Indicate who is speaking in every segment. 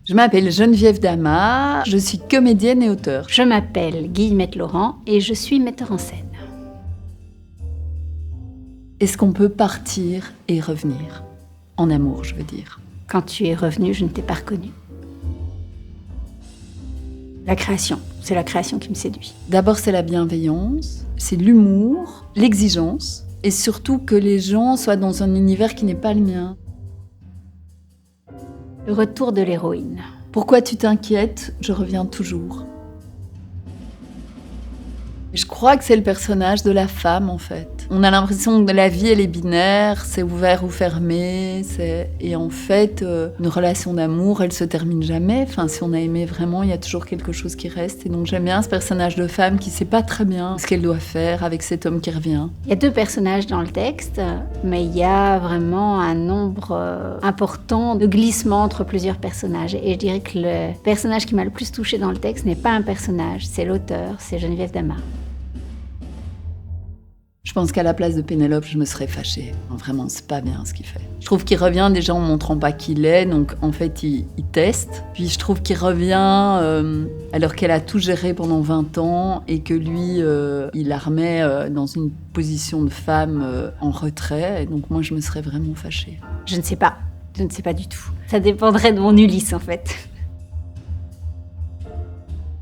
Speaker 1: Je m'appelle Geneviève Dama, je suis comédienne et auteure.
Speaker 2: Je m'appelle Guillemette Laurent et je suis metteur en scène.
Speaker 1: Est-ce qu'on peut partir et revenir ? En amour, je veux dire.
Speaker 2: Quand tu es revenu, je ne t'ai pas reconnu. La création, c'est la création qui me séduit.
Speaker 1: D'abord, c'est la bienveillance, c'est l'humour, l'exigence, et surtout que les gens soient dans un univers qui n'est pas le mien.
Speaker 2: Le retour de l'héroïne.
Speaker 1: Pourquoi tu t'inquiètes ? Je reviens toujours. Je crois que c'est le personnage de la femme, en fait. On a l'impression que la vie, elle est binaire, c'est ouvert ou fermé. Et en fait, une relation d'amour, elle se termine jamais. Enfin, si on a aimé vraiment, il y a toujours quelque chose qui reste. Et donc, j'aime bien ce personnage de femme qui sait pas très bien ce qu'elle doit faire avec cet homme qui revient.
Speaker 2: Il y a 2 personnages dans le texte, mais il y a vraiment un nombre important de glissements entre plusieurs personnages. Et je dirais que le personnage qui m'a le plus touchée dans le texte n'est pas un personnage, c'est l'auteur, c'est Geneviève Dama.
Speaker 1: Je pense qu'à la place de Pénélope, je me serais fâchée. Vraiment, c'est pas bien ce qu'il fait. Je trouve qu'il revient déjà en montrant pas qui il est, donc en fait, il teste. Puis je trouve qu'il revient alors qu'elle a tout géré pendant 20 ans et que lui, il la remet dans une position de femme en retrait. Et donc moi, je me serais vraiment fâchée.
Speaker 2: Je ne sais pas du tout. Ça dépendrait de mon Ulysse, en fait.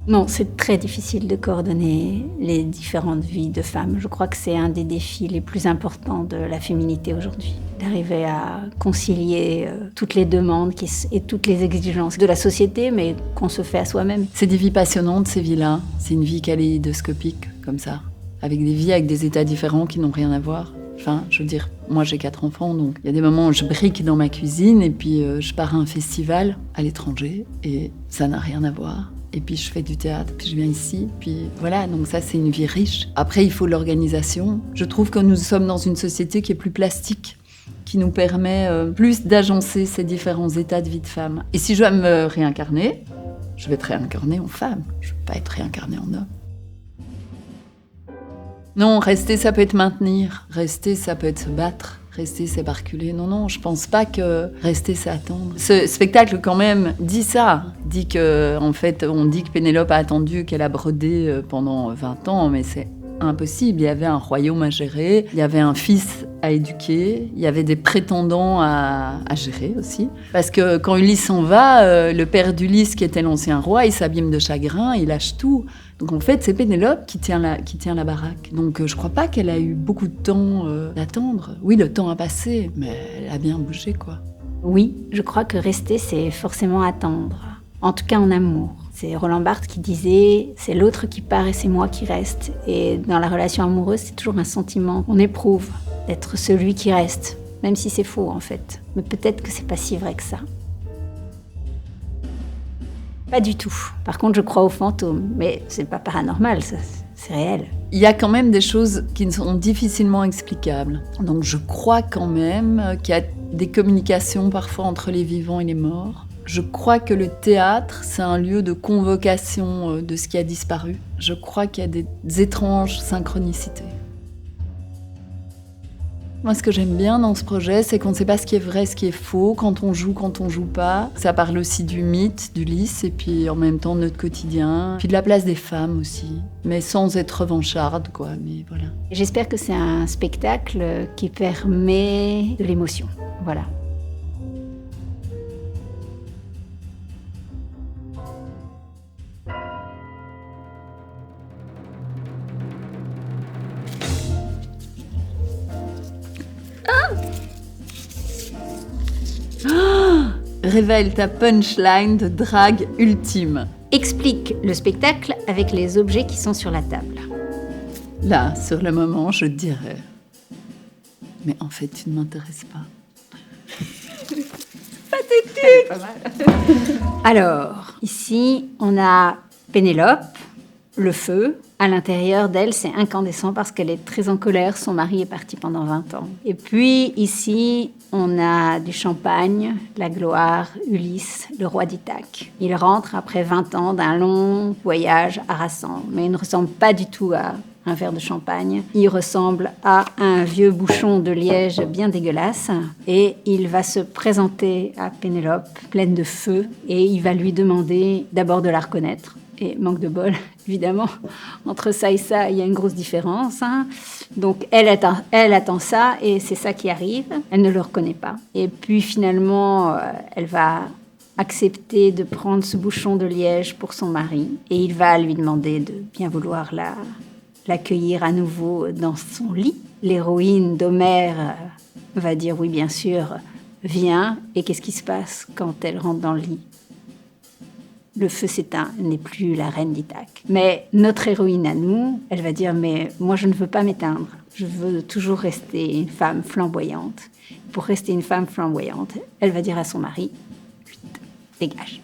Speaker 2: Non, c'est très difficile de coordonner les différentes vies de femmes. Je crois que c'est un des défis les plus importants de la féminité aujourd'hui. D'arriver à concilier toutes les demandes et toutes les exigences de la société, mais qu'on se fait à soi-même.
Speaker 1: C'est des vies passionnantes, ces vies-là. C'est une vie kaléidoscopique, comme ça. Avec des vies avec des états différents qui n'ont rien à voir. Enfin, je veux dire, moi j'ai 4 enfants, donc il y a des moments où je brique dans ma cuisine et puis je pars à un festival à l'étranger et ça n'a rien à voir. Et puis je fais du théâtre, puis je viens ici, puis voilà, donc ça c'est une vie riche. Après il faut l'organisation. Je trouve que nous sommes dans une société qui est plus plastique, qui nous permet plus d'agencer ces différents états de vie de femme. Et si je dois me réincarner, je vais être réincarnée en femme, je ne vais pas être réincarnée en homme. Non, rester ça peut être maintenir, rester ça peut être se battre. Rester, c'est pas reculer. Non, je pense pas que rester, c'est attendre. Ce spectacle, quand même, dit ça. Dit que, en fait, on dit que Pénélope a attendu, qu'elle a brodé pendant 20 ans, mais c'est impossible. Il y avait un royaume à gérer, il y avait un fils à éduquer, il y avait des prétendants à gérer aussi. Parce que quand Ulysse s'en va, le père d'Ulysse, qui était l'ancien roi, il s'abîme de chagrin, il lâche tout. Donc en fait, c'est Pénélope qui tient la baraque. Donc je crois pas qu'elle a eu beaucoup de temps d'attendre. Oui, le temps a passé, mais elle a bien bougé, quoi.
Speaker 2: Oui, je crois que rester, c'est forcément attendre. En tout cas en amour. C'est Roland Barthes qui disait « c'est l'autre qui part et c'est moi qui reste ». Et dans la relation amoureuse, c'est toujours un sentiment qu'on éprouve d'être celui qui reste, même si c'est faux en fait. Mais peut-être que c'est pas si vrai que ça. Pas du tout. Par contre, je crois aux fantômes. Mais c'est pas paranormal, ça, c'est réel.
Speaker 1: Il y a quand même des choses qui sont difficilement explicables. Donc je crois quand même qu'il y a des communications parfois entre les vivants et les morts. Je crois que le théâtre, c'est un lieu de convocation de ce qui a disparu. Je crois qu'il y a des étranges synchronicités. Moi, ce que j'aime bien dans ce projet, c'est qu'on ne sait pas ce qui est vrai, ce qui est faux, quand on joue pas. Ça parle aussi du mythe, d'Ulysse, et puis en même temps de notre quotidien. Puis de la place des femmes aussi, mais sans être revancharde, quoi. Mais voilà.
Speaker 2: J'espère que c'est un spectacle qui permet de l'émotion. Voilà.
Speaker 1: Révèle ta punchline de drague ultime.
Speaker 2: Explique le spectacle avec les objets qui sont sur la table.
Speaker 1: Là, sur le moment, je dirais. Mais en fait, tu ne m'intéresses pas.
Speaker 2: Pathétique. Pas mal. Alors, ici, on a Pénélope, le feu. À l'intérieur d'elle, c'est incandescent parce qu'elle est très en colère. Son mari est parti pendant 20 ans. Et puis, ici, on a du champagne, la gloire, Ulysse, le roi d'Ithaque. Il rentre après 20 ans d'un long voyage harassant, mais il ne ressemble pas du tout à un verre de champagne. Il ressemble à un vieux bouchon de liège bien dégueulasse et il va se présenter à Pénélope pleine de feu et il va lui demander d'abord de la reconnaître. Et manque de bol, évidemment, entre ça et ça, il y a une grosse différence. Donc elle attend ça et c'est ça qui arrive. Elle ne le reconnaît pas. Et puis finalement, elle va accepter de prendre ce bouchon de liège pour son mari et il va lui demander de bien vouloir l'accueillir à nouveau dans son lit. L'héroïne d'Homère va dire oui, bien sûr, viens. Et qu'est-ce qui se passe quand elle rentre dans le lit ? Le feu s'éteint, elle n'est plus la reine d'Ithaque. Mais notre héroïne à nous, elle va dire mais moi je ne veux pas m'éteindre. Je veux toujours rester une femme flamboyante. Pour rester une femme flamboyante, elle va dire à son mari, dégage.